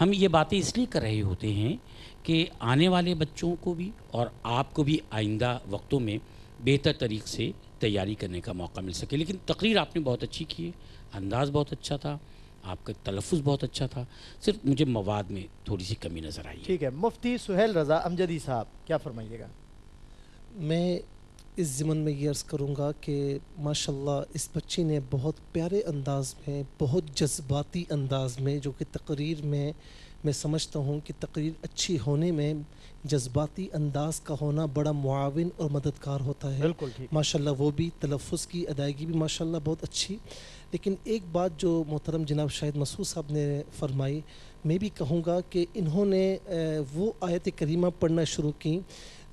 ہم یہ باتیں اس لیے کر رہے ہوتے ہیں کہ آنے والے بچوں کو بھی اور آپ کو بھی آئندہ وقتوں میں بہتر طریق سے تیاری کرنے کا موقع مل سکے. لیکن تقریر آپ نے بہت اچھی کی ہے, انداز بہت اچھا تھا, آپ کا تلفظ بہت اچھا تھا, صرف مجھے مواد میں تھوڑی سی کمی نظر آئی. ٹھیک ہے, مفتی سہیل رضا امجدی صاحب کیا فرمائیے گا؟ میں اس ضمن میں یہ عرض کروں گا کہ ماشاءاللہ اس بچی نے بہت پیارے انداز میں, بہت جذباتی انداز میں, جو کہ تقریر میں سمجھتا ہوں کہ تقریر اچھی ہونے میں جذباتی انداز کا ہونا بڑا معاون اور مددگار ہوتا ہے. بالکل ٹھیک, ماشاءاللہ وہ بھی تلفظ کی ادائیگی بھی ماشاءاللہ بہت اچھی. لیکن ایک بات جو محترم جناب شاہد مسعود صاحب نے فرمائی, میں بھی کہوں گا کہ انہوں نے وہ آیت کریمہ پڑھنا شروع کی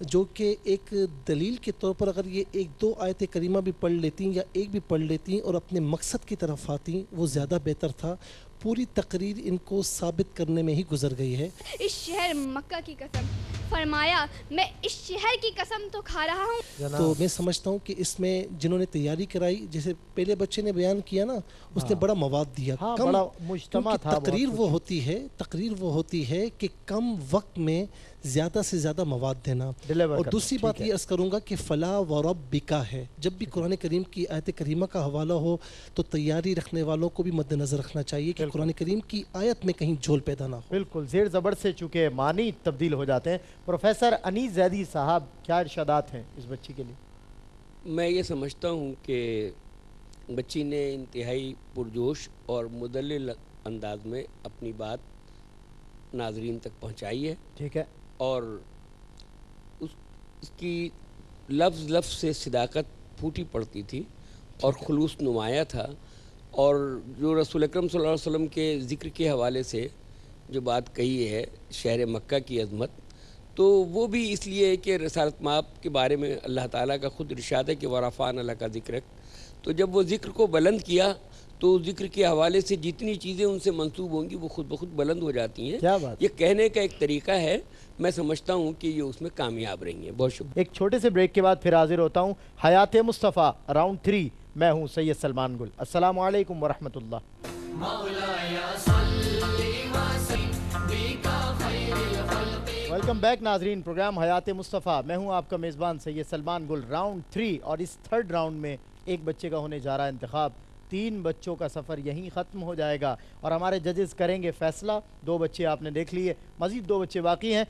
جو کہ ایک دلیل کے طور پر اگر یہ ایک دو آیت کریمہ بھی پڑھ لیتی یا ایک بھی پڑھ لیتی اور اپنے مقصد کی طرف آتی وہ زیادہ بہتر تھا. پوری تقریر ان کو ثابت کرنے میں ہی گزر گئی ہے. اس شہر مکہ کی قسم, فرمایا میں اس شہر کی قسم تو کھا رہا ہوں. تو میں سمجھتا ہوں کہ اس میں جنہوں نے تیاری کرائی, جیسے پہلے بچے نے بیان کیا نا, اس نے بڑا مواد دیا, بڑا مجتمع تھا. تقریر وہ ہوتی ہے کہ کم وقت میں زیادہ سے زیادہ مواد دینا. اور دوسری بات یہ عرض کروں گا کہ فلا وربک ہے, جب بھی قرآن کریم کی آیت کریمہ کا حوالہ ہو تو تیاری رکھنے والوں کو بھی مد نظر رکھنا چاہیے کہ قرآن کریم کی آیت میں کہیں جھول پیدا نہ ہو. بالکل, زیر زبر سے چونکہ معنی تبدیل ہو جاتے ہیں. پروفیسر انیس زیدی صاحب کیا ارشادات ہیں اس بچی کے لیے؟ میں یہ سمجھتا ہوں کہ بچی نے انتہائی پرجوش اور مدلل انداز میں اپنی بات ناظرین تک پہنچائی ہے. ٹھیک ہے, اور اس کی لفظ سے صداقت پھوٹی پڑتی تھی اور خلوص نمایاں تھا. اور جو رسول اکرم صلی اللہ علیہ وسلم کے ذکر کے حوالے سے جو بات کہی ہے شہر مکہ کی عظمت, تو وہ بھی اس لیے کہ رسالت مآب کے بارے میں اللہ تعالیٰ کا خود ارشاد ہے کہ ورفعنا لک ذکرک. تو جب وہ ذکر کو بلند کیا تو ذکر کے حوالے سے جتنی چیزیں ان سے منسوب ہوں گی وہ خود بخود بلند ہو جاتی ہیں. کیا بات, یہ کہنے کا ایک طریقہ ہے, میں سمجھتا ہوں کہ یہ اس میں کامیاب رہی ہیں. بہت شکریہ. ایک چھوٹے سے بریک کے بعد پھر حاضر ہوتا ہوں. حیات مصطفیٰ راؤنڈ 3, میں ہوں سید سلمان گل. السلام علیکم ورحمۃ اللہ. ویلکم بیک ناظرین, پروگرام حیات مصطفیٰ, میں ہوں آپ کا میزبان سید سلمان گل. راؤنڈ 3, اور اس تھرڈ راؤنڈ میں ایک بچے کا ہونے جا رہا ہے انتخاب. 3 بچوں کا سفر یہیں ختم ہو جائے گا اور ہمارے ججز کریں گے فیصلہ. 2 بچے آپ نے دیکھ لیے, مزید 2 بچے باقی ہیں.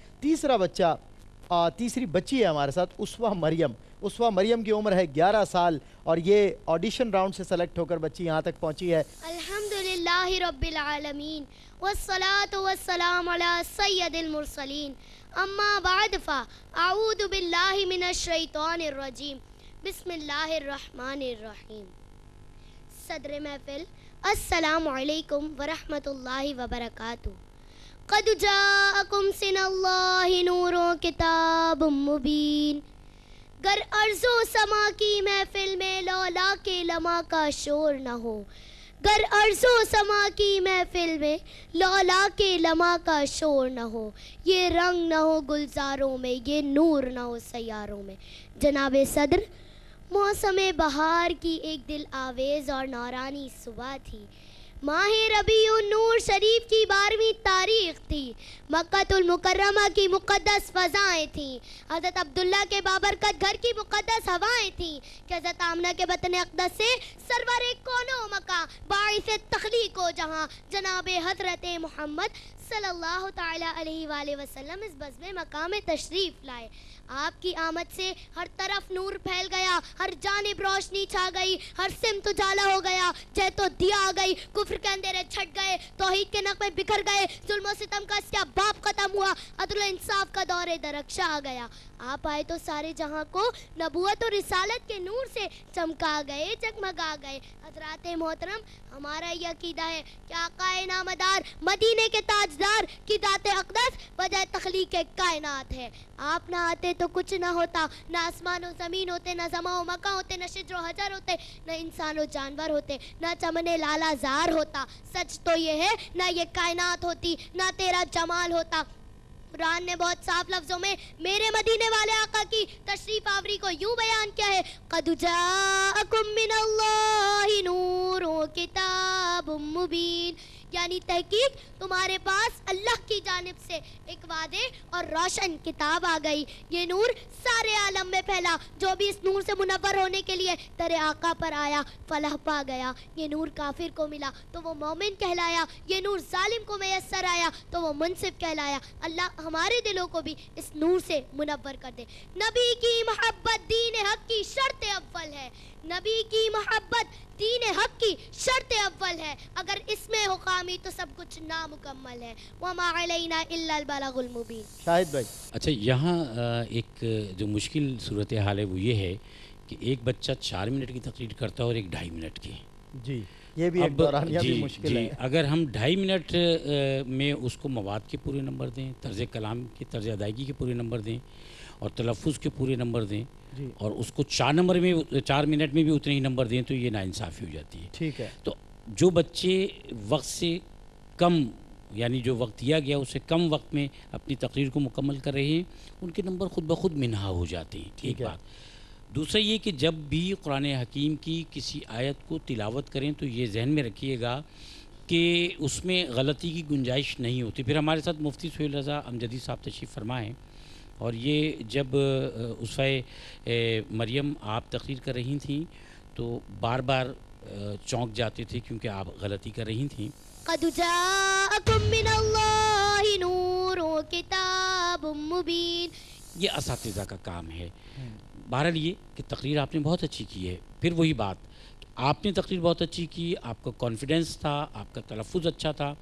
تیسری بچی ہے ہمارے ساتھ, اسوہ مریم. اسوہ مریم کی عمر ہے 11 سال اور یہ آڈیشن راؤنڈ سے سلیکٹ ہو کر بچی یہاں تک پہنچی ہے. الحمدللہ رب العالمین والصلاة والسلام علی سید المرسلین, اما بعد فاعوذ باللہ من الشیطان الرجیم, بسم اللہ الرحمن الرحیم. صدر محفل السلام علیکم ورحمۃ اللہ وبرکاتہ. قد جاءکم من اللہ نور و کتاب مبین. گر ارض و سما کی محفل میں لولا کے لمحہ کا شور نہ ہو, گر ارض و سما کی محفل میں لولا کے لمحہ کا شور نہ ہو, یہ رنگ نہ ہو گلزاروں میں, یہ نور نہ ہو سیاروں میں. جناب صدر, موسم بہار کی ایک دل آویز اور نورانی صبح تھی. ماہ ربیع النور شریف کی 12ویں تاریخ تھی. مکہ المکرمہ کی مقدس فضائیں تھیں. حضرت عبداللہ کے بابرکت گھر کی مقدس ہوائیں تھیں کہ حضرت آمنہ کے بطن اقدس سے سرور کون و مکہ باعث تخلیق و جہاں جناب حضرت محمد صلی اللہ تعالی علیہ وآلہ وسلم اس بزم مقام تشریف لائے. آپ کی آمد سے ہر طرف نور پھیل گیا, ہر جانب روشنی چھا گئی, ہر سمت اجالا ہو گیا, جہت و دیا آ گئی, کفر کے اندھیرے چھٹ گئے, توحید کے نغمے بکھر گئے, ظلم و ستم کا استحباب ختم ہوا, عدل و انصاف کا دور درخشاں آ گیا. آپ آئے تو سارے جہاں کو نبوت اور رسالت کے نور سے چمکا گئے, جگمگا گئے. حضرات محترم, ہمارا یہ عقیدہ ہے کہ آقا نامدار مدینے کے تاجدار کی ذات اقدس وجہ تخلیق کائنات ہے. آپ نہ آتے تو کچھ نہ ہوتا, نہ آسمان و زمین ہوتے, نہ زماں و مکہ ہوتے, نہ شجر و حجر ہوتے, نہ انسان و جانور ہوتے, نہ چمن لالا زار ہوتا. سچ تو یہ ہے نہ یہ کائنات ہوتی, نہ تیرا جمال ہوتا. قرآن نے بہت صاف لفظوں میں میرے مدینے والے آقا کی تشریف آوری کو یوں بیان کیا ہے, قد جاءکم من اللہ نور و کتاب مبین. یعنی تحقیق تمہارے پاس اللہ کی جانب سے ایک واضح اور روشن کتاب آ گئی. یہ نور سارے عالم میں پھیلا. جو بھی اس نور سے منور ہونے کے لیے تیرے آقا پر آیا فلاح پا گیا. یہ نور کافر کو ملا تو وہ مومن کہلایا. یہ نور ظالم کو میسر آیا تو وہ منصف کہلایا. اللہ ہمارے دلوں کو بھی اس نور سے منور کر دے. نبی کی محبت دین حق کی شرط اول ہے. نبی کی محبت دین حق کی شرط اول ہے. اگر اس میں ہو خامی تو سب کچھ نامکمل ہے. وما علینا الا البلاغ المبین. شاہد بھائی اچھا، یہاں ایک جو مشکل صورتحال ہے وہ یہ ہے کہ ایک بچہ 4 منٹ کی تقریر کرتا ہے اور ایک 2.5 منٹ کی. جی یہ بھی ایک دورانیہ بھی مشکل ہے. اگر ہم 2.5 منٹ میں اس کو مواد کے پورے نمبر دیں، طرز کلام کے طرز ادائیگی کے پورے نمبر دیں اور تلفظ کے پورے نمبر دیں اور اس کو 4 منٹ میں بھی اتنے ہی نمبر دیں تو یہ ناانصافی ہو جاتی ہے. ٹھیک ہے. تو جو بچے وقت سے کم، یعنی جو وقت دیا گیا اس سے کم وقت میں اپنی تقریر کو مکمل کر رہے ہیں ان کے نمبر خود بخود منہا ہو جاتے ہیں. ایک بات. دوسرا یہ کہ جب بھی قرآن حکیم کی کسی آیت کو تلاوت کریں تو یہ ذہن میں رکھیے گا کہ اس میں غلطی کی گنجائش نہیں ہوتی. پھر ہمارے ساتھ مفتی سہیل رضا امجدی صاحب تشریف فرما ہیں اور یہ جب اسوہ مریم آپ تقریر کر رہی تھیں تو بار بار چونک جاتے تھے کیونکہ آپ غلطی کر رہی تھیں. قد جاءکم من اللہ نور و کتاب مبین. یہ اساتذہ کا کام ہے. بہرحال یہ کہ تقریر آپ نے بہت اچھی کی ہے. پھر وہی بات، آپ نے تقریر بہت اچھی کی، آپ کا کانفیڈنس تھا، آپ کا تلفظ اچھا تھا.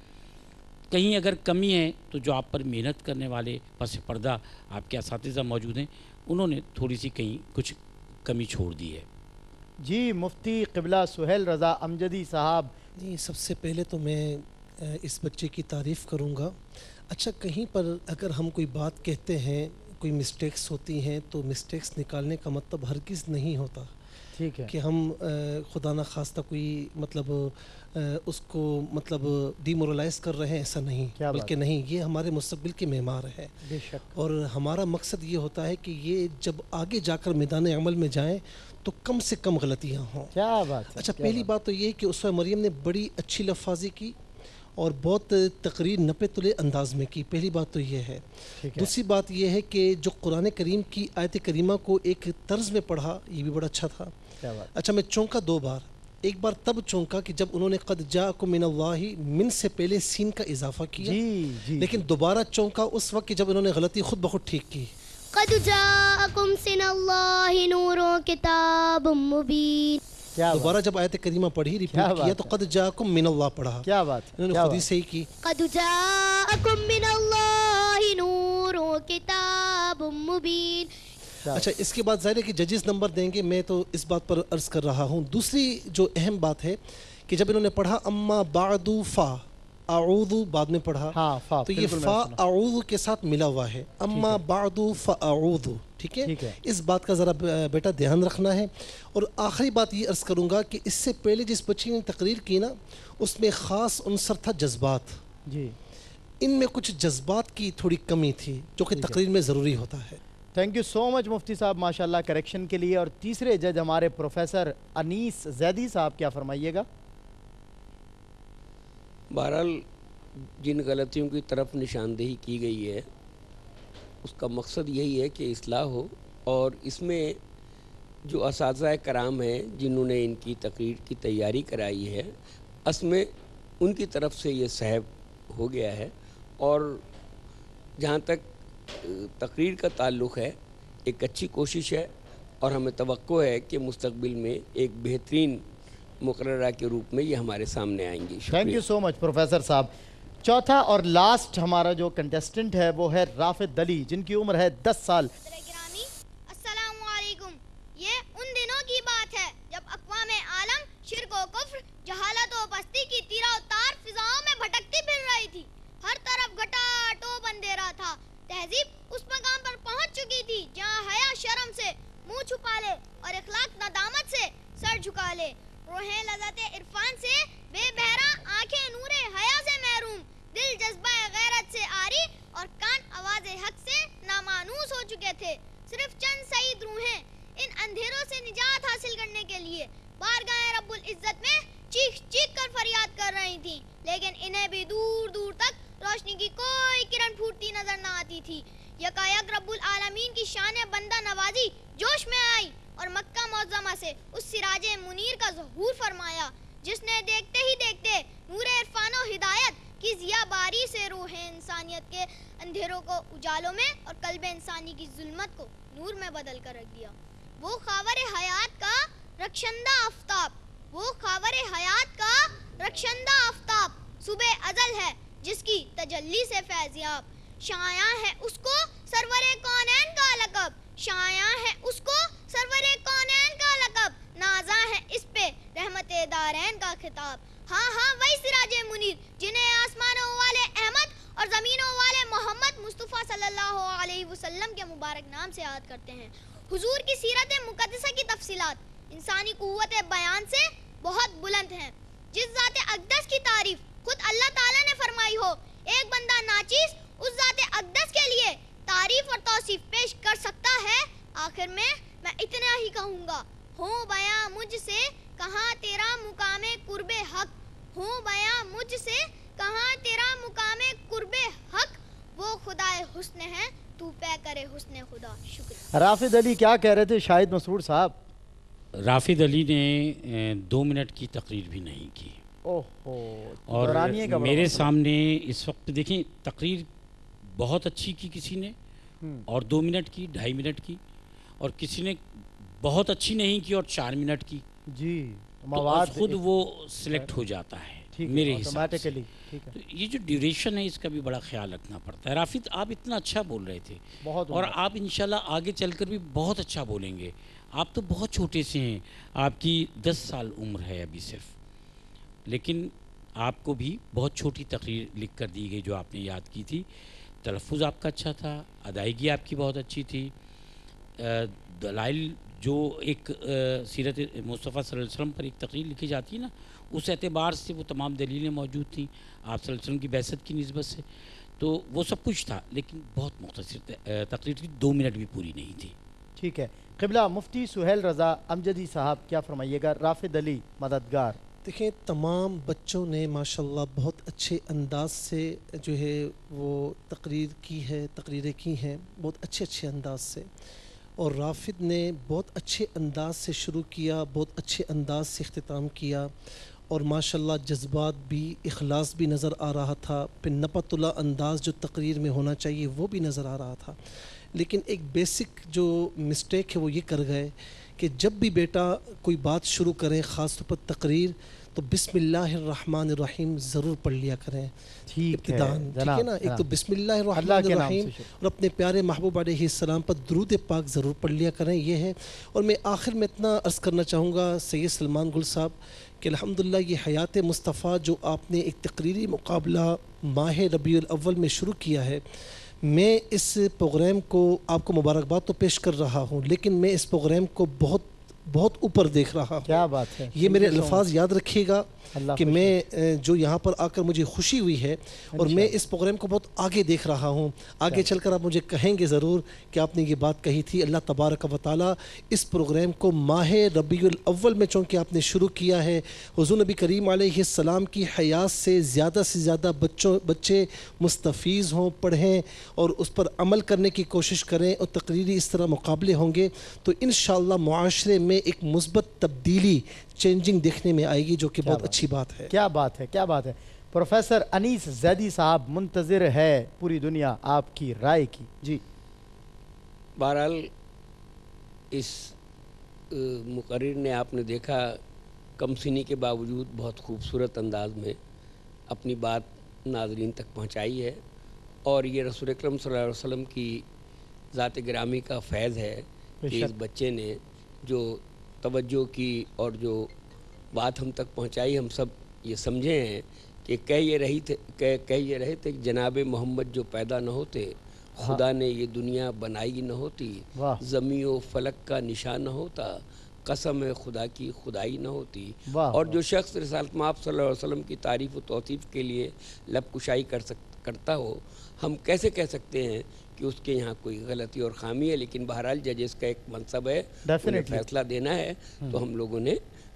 کہیں اگر کمی ہے تو جو آپ پر محنت کرنے والے پس پردہ آپ کے اساتذہ موجود ہیں انہوں نے تھوڑی سی کہیں کچھ کمی چھوڑ دی ہے. جی مفتی قبلہ سہیل رضا امجدی صاحب. جی سب سے پہلے تو میں اس بچے کی تعریف کروں گا. اچھا، کہیں پر اگر ہم کوئی بات کہتے ہیں، کوئی مسٹیکس ہوتی ہیں تو مسٹیکس نکالنے کا مطلب ہرگز نہیں ہوتا ٹھیک ہے کہ ہم خدا نہ خواستہ کوئی مطلب اس کو مطلب ڈیمورلائز کر رہے ہیں. ایسا نہیں، بلکہ نہیں، یہ ہمارے مستقبل کے معمار ہے. بے شک. اور ہمارا مقصد یہ ہوتا ہے کہ یہ جب آگے جا کر میدان عمل میں جائیں تو کم سے کم غلطیاں ہوں. کیا بات ہے. اچھا، پہلی بات تو یہ کہ اسوہ مریم نے بڑی اچھی لفاظی کی اور بہت تقریر نپے تلے انداز میں کی. پہلی بات تو یہ ہے. دوسری بات یہ ہے کہ جو قرآن کریم کی آیت کریمہ کو ایک طرز میں پڑھا، یہ بھی بڑا اچھا تھا. اچھا، میں چونکا 2 بار. ایک بار تب چونکا کہ جب انہوں نے قد جاءکم من اللہ من سے پہلے سین کا اضافہ کیا. لیکن دوبارہ چونکا اس وقت کہ جب انہوں نے غلطی خود بخود ٹھیک کی. قد جاءکم من اللہ نور و کتاب مبین. دوبارہ جب آیت کریمہ پڑھی، ریپیٹ کیا تو قد جاءکم من اللہ پڑھا. کیا بات ہے. انہوں نے خود ہی صحیح کی. قد جاءکم من اللہ نور و کتاب مبین. اچھا، اس کے بعد ظاہر ہے کہ ججز نمبر دیں گے، میں تو اس بات پر عرض کر رہا ہوں. دوسری جو اہم بات ہے کہ جب انہوں نے پڑھا اما بعد فا اعوذ بعد میں پڑھا تو یہ فا اعوذ کے ساتھ ملا ہوا ہے. اما بعد فاعوذ. ٹھیک ہے، اس بات کا ذرا بیٹا دھیان رکھنا ہے. اور آخری بات یہ عرض کروں گا کہ اس سے پہلے جس بچی نے تقریر کی نا اس میں خاص عنصر تھا جذبات. جی ان میں کچھ جذبات کی تھوڑی کمی تھی جو کہ تقریر میں ضروری ہوتا ہے. تھینک یو سو مچ مفتی صاحب ماشاءاللہ کریکشن کے لیے. اور تیسرے جج ہمارے پروفیسر انیس زیدی صاحب، کیا فرمائیے گا؟ بہرحال جن غلطیوں کی طرف نشاندہی کی گئی ہے اس کا مقصد یہی ہے کہ اصلاح ہو، اور اس میں جو اساتذہ کرام ہیں جنہوں نے ان کی تقریر کی تیاری کرائی ہے اس میں ان کی طرف سے یہ سہو ہو گیا ہے. اور جہاں تک تقریر کا تعلق ہے ایک اچھی کوشش ہے اور ہمیں توقع ہے کہ مستقبل میں ایک بہترین مقررہ کے روپ میں یہ ہمارے سامنے آئیں گی. Thank you so much professor صاحب. چوتھا اور لاسٹ ہمارا جو کنٹیسٹنٹ ہے وہ ہے رافد علی جن کی عمر ہے 10 سال. السلام علیکم. یہ ان دنوں کی بات ہے جب اقوام عالم شرک و کفر، جہالت و پستی کی تیرہ و تار فضاؤں میں بھٹکتی پھر رہی تھی. ہر طرف گھٹا ٹوپ اندھیرا تھا. تہذیب اس مقام پر پہنچ چکی تھی جہاں حیا شرم سے منہ چھپا لے اور اخلاق ندامت سے سر جھکا لے. روحیں لذت عرفان سے بے بہرا، آنکھیں نور حیا سے محروم، دل جذبہ غیرت سے آری اور کان آواز حق سے نامانوس ہو چکے تھے. صرف چند سعید روحیں ان اندھیروں سے نجات حاصل کرنے کے لیے بارگاہ رب العزت میں چیخ چیخ کر فریاد کر رہی تھیں، لیکن انہیں بھی دور دور تک روشنی کی کوئی کرن پھوٹتی نظر نہ آتی تھی۔ یکایک رب العالمین کی شان بندہ نوازی جوش میں آئی اور مکہ معظمہ سے اس سراج منیر کا ظہور فرمایا جس نے دیکھتے ہی دیکھتے نور عرفان و ہدایت کی ضیا باری سے روح انسانیت کے اندھیروں کو اجالوں میں اور قلب انسانی کی ظلمت کو نور میں بدل کر رکھ دیا۔ وہ خاور حیات کا رخشندہ آفتاب، وہ خاور حیات کا رخشندہ آفتاب صبح ازل ہے جس کی تجلی سے فیضیاب، شایع ہے اس کو سرور کونین کا لقب، شایع ہے اس کو سرور کونین کا لقب، نازا ہے اس پہ رحمت دارین کا خطاب۔ ہاں ہاں وہی سراج منیر جنہیں آسمانوں والے احمد اور زمینوں والے محمد مصطفیٰ صلی اللہ علیہ وسلم کے مبارک نام سے یاد کرتے ہیں۔ حضور کی سیرت مقدسہ کی تفصیلات انسانی قوت بیان سے بہت بلند ہیں۔ جس ذات اقدس کی تعریف خود اللہ تعالیٰ نے فرمائی ہو، ایک بندہ ناچیز اس ذات اقدس کے لیے تعریف اور توصیف پیش کر سکتا ہے؟ آخر میں اتنا ہی کہوں گا، ہوں بیاں مجھ سے کہاں تیرا مقام قرب حق، ہوں بیاں مجھ سے کہاں تیرا مقام قرب حق، وہ خدائے حسن ہے تو پے کرے حسن خدا۔ شکریہ۔ رافد علی کیا کہہ رہے تھے شاہد مسرور صاحب؟ رافد علی نے 2 منٹ کی تقریر بھی نہیں کی، اور میرے سامنے اس وقت دیکھیں تقریر بہت اچھی کی کسی نے اور 2 منٹ کی، 2.5 منٹ کی، اور کسی نے بہت اچھی نہیں کی اور 4 منٹ کی۔ جی تو خود وہ سلیکٹ ہو جاتا ہے میرے حساب سے۔ تو یہ جو ڈیوریشن ہے اس کا بھی بڑا خیال رکھنا پڑتا ہے۔ رافد آپ اتنا اچھا بول رہے تھے اور آپ انشاءاللہ آگے چل کر بھی بہت اچھا بولیں گے۔ آپ تو بہت چھوٹے سے ہیں، آپ کی 10 سال عمر ہے ابھی صرف، لیکن آپ کو بھی بہت چھوٹی تقریر لکھ کر دی گئی جو آپ نے یاد کی تھی۔ تلفظ آپ کا اچھا تھا، ادائیگی آپ کی بہت اچھی تھی، دلائل جو ایک سیرت مصطفیٰ صلی اللہ علیہ وسلم پر ایک تقریر لکھی جاتی ہے نا، اس اعتبار سے وہ تمام دلیلیں موجود تھیں آپ صلی اللہ علیہ وسلم کی بعثت کی نسبت سے، تو وہ سب کچھ تھا، لیکن بہت مختصر تقریر تھی، 2 منٹ بھی پوری نہیں تھی۔ ٹھیک ہے قبلہ مفتی سہیل رضا امجدی صاحب کیا فرمائیے گا؟ رافد علی مددگار۔ دیکھیں تمام بچوں نے ماشاءاللہ بہت اچھے انداز سے جو ہے وہ تقریریں کی ہیں بہت اچھے انداز سے، اور رافد نے بہت اچھے انداز سے شروع کیا، بہت اچھے انداز سے اختتام کیا، اور ماشاءاللہ جذبات بھی، اخلاص بھی نظر آ رہا تھا، پھر نپت اللہ انداز جو تقریر میں ہونا چاہیے وہ بھی نظر آ رہا تھا۔ لیکن ایک بیسک جو مسٹیک ہے وہ یہ کر گئے کہ جب بھی بیٹا کوئی بات شروع کریں، خاص طور پر تقریر، تو بسم اللہ الرحمن الرحیم ضرور پڑھ لیا کریں ابتداً، ٹھیک ہے نا؟ ایک تو بسم اللہ الرحمن الرحیم اور اپنے پیارے محبوب علیہ السلام پر درود پاک ضرور پڑھ لیا کریں، یہ ہے۔ اور میں آخر میں اتنا عرض کرنا چاہوں گا سید سلمان گل صاحب کہ الحمدللہ یہ حیات مصطفیٰ جو آپ نے ایک تقریری مقابلہ ماہ ربیع الاول میں شروع کیا ہے، میں اس پروگرام کو آپ کو مبارکباد تو پیش کر رہا ہوں، لیکن میں اس پروگرام کو بہت اوپر دیکھ رہا ہوں۔ کیا بات ہے، یہ میرے الفاظ یاد رکھیے گا کہ میں جو یہاں پر آ کر مجھے خوشی ہوئی ہے، اور میں اس پروگرام کو بہت آگے دیکھ رہا ہوں۔ آگے چل کر آپ مجھے کہیں گے ضرور کہ آپ نے یہ بات کہی تھی۔ اللہ تبارک و تعالیٰ اس پروگرام کو ماہ ربیع الاول میں چونکہ آپ نے شروع کیا ہے، حضور نبی کریم علیہ السلام کی حیات سے زیادہ بچے مستفیض ہوں، پڑھیں اور اس پر عمل کرنے کی کوشش کریں، اور تقریری اس طرح مقابلے ہوں گے تو انشاءاللہ معاشرے میں ایک مثبت تبدیلی چینجنگ دیکھنے میں آئے گی، جو کہ بہت اچھی بات ہے۔ کیا بات ہے، کیا بات ہے۔ پروفیسر انیس زیدی صاحب، منتظر ہے پوری دنیا آپ کی رائے کی۔ جی بہرحال اس مقرر نے آپ نے دیکھا کم سنی کے باوجود بہت خوبصورت انداز میں اپنی بات ناظرین تک پہنچائی ہے، اور یہ رسول اکرم صلی اللہ علیہ وسلم کی ذات گرامی کا فیض ہے کہ اس بچے نے جو توجہ کی اور جو بات ہم تک پہنچائی، ہم سب یہ سمجھے ہیں کہ کہہ یہ رہے تھے کہ جناب محمد جو پیدا نہ ہوتے، خدا نے یہ دنیا بنائی نہ ہوتی، زمین و فلک کا نشان نہ ہوتا، قسم خدا کی خدائی نہ ہوتی۔ اور جو شخص رسالت مآب صلی اللہ علیہ وسلم کی تعریف و توصیف کے لیے لب کشائی کرتا ہو، ہم کیسے کہہ سکتے ہیں کہ اس کے یہاں کوئی غلطی اور خامی ہے؟ لیکن بہرحال ججز کا ایک منصب ہے، انہیں فیصلہ دینا ہے، تو ہم لوگوں نے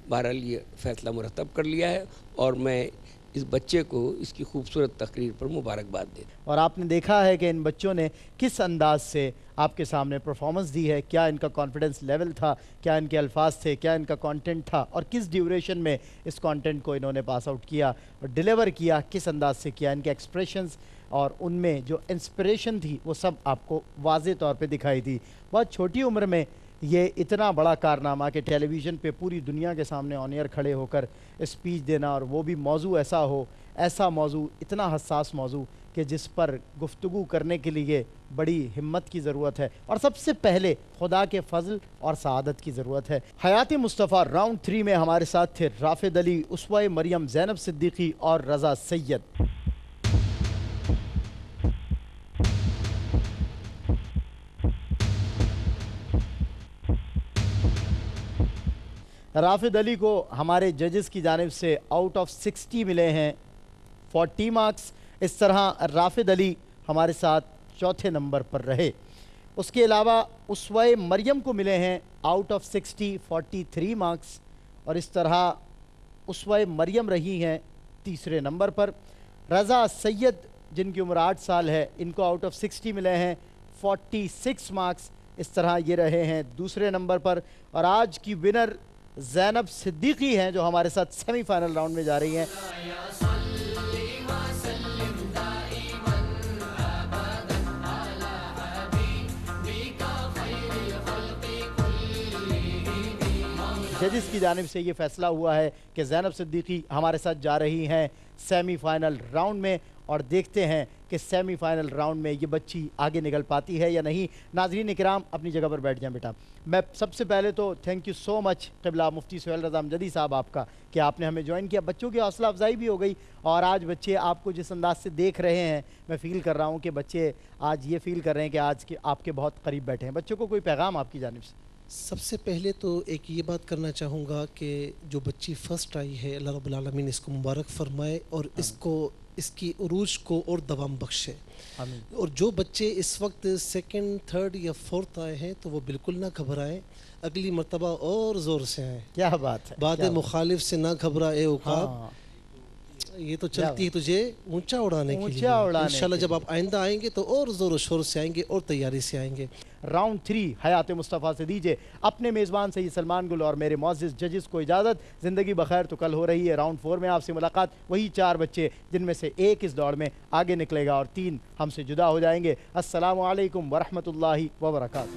بہرحال یہ فیصلہ مرتب کر لیا ہے اور میں اس بچے کو اس کی خوبصورت تقریر پر مبارکباد دے دوں. اور آپ نے دیکھا ہے کہ ان بچوں نے کس انداز سے آپ کے سامنے پرفارمنس دی ہے, کیا ان کا کانفیڈنس لیول تھا, کیا ان کے الفاظ تھے, کیا ان کا کانٹینٹ تھا, اور کس ڈیوریشن میں اس کانٹینٹ کو انہوں نے پاس آؤٹ کیا اور ڈیلیور کیا, کس انداز سے کیا, ان کے ایکسپریشنز اور ان میں جو انسپریشن تھی وہ سب آپ کو واضح طور پہ دکھائی تھی. بہت چھوٹی عمر میں یہ اتنا بڑا کارنامہ کہ ٹیلی ویژن پہ پوری دنیا کے سامنے آن ایئر کھڑے ہو کر اسپیچ دینا, اور وہ بھی موضوع ایسا ہو, ایسا موضوع, اتنا حساس موضوع کہ جس پر گفتگو کرنے کے لیے بڑی ہمت کی ضرورت ہے اور سب سے پہلے خدا کے فضل اور سعادت کی ضرورت ہے. حیات مصطفیٰ راؤنڈ 3 میں ہمارے ساتھ تھے رافد علی, اسوہ مریم زینب صدیقی اور رضا سید. رافد علی کو ہمارے ججز کی جانب سے آؤٹ آف 60 ملے ہیں 40 مارکس. اس طرح رافد علی ہمارے ساتھ چوتھے نمبر پر رہے. اس کے علاوہ اسوہ مریم کو ملے ہیں آؤٹ آف 60 43 مارکس, اور اس طرح اسوہ مریم رہی ہیں تیسرے نمبر پر. رضا سید جن کی عمر 8 سال ہے, ان کو آؤٹ آف 60 ملے ہیں 46 مارکس. اس طرح یہ رہے ہیں دوسرے نمبر پر. اور آج کی ونر زینب صدیقی ہیں جو ہمارے ساتھ سیمی فائنل راؤنڈ میں جا رہی ہیں. ججز کی جانب سے یہ فیصلہ ہوا ہے کہ زینب صدیقی ہمارے ساتھ جا رہی ہیں سیمی فائنل راؤنڈ میں, اور دیکھتے ہیں کہ سیمی فائنل راؤنڈ میں یہ بچی آگے نکل پاتی ہے یا نہیں. ناظرین کرام اپنی جگہ پر بیٹھ جائیں بیٹا. میں سب سے پہلے تو تھینک یو سو مچ قبلہ مفتی سہیل رضا امجدی صاحب آپ کا کہ آپ نے ہمیں جوائن کیا. بچوں کی حوصلہ افزائی بھی ہو گئی, اور آج بچے آپ کو جس انداز سے دیکھ رہے ہیں میں فیل کر رہا ہوں کہ بچے آج یہ فیل کر رہے ہیں کہ آج کے آپ کے بہت قریب بیٹھے ہیں. بچوں کو کوئی پیغام آپ کی جانب سے؟ سب سے پہلے تو ایک یہ بات کرنا چاہوں گا کہ جو بچی فرسٹ آئی ہے اللہ رب العالمین اس کو مبارک فرمائے اور اس کی عروج کو اور دوام بخشے. اور جو بچے اس وقت سیکنڈ تھرڈ یا فورتھ آئے ہیں تو وہ بالکل نہ گھبرائیں, اگلی مرتبہ اور زور سے آئیں. کیا بات ہے, بعد مخالف سے نہ گھبرا اے عقاب, یہ تو چلتی ہے تجھے اونچا اڑانے کے لیے. انشاءاللہ جب آپ آئندہ آئیں گے تو اور زور و شور سے آئیں گے اور تیاری سے آئیں گے. راؤنڈ 3 حیات مصطفیٰ سے دیجئے اپنے میزبان سید سلمان گل اور میرے معزز ججز کو اجازت. زندگی بخیر تو کل ہو رہی ہے. راؤنڈ 4 میں آپ سے ملاقات, وہی 4 بچے جن میں سے ایک اس دوڑ میں آگے نکلے گا اور 3 ہم سے جدا ہو جائیں گے. السلام علیکم ورحمۃ اللہ وبرکاتہ.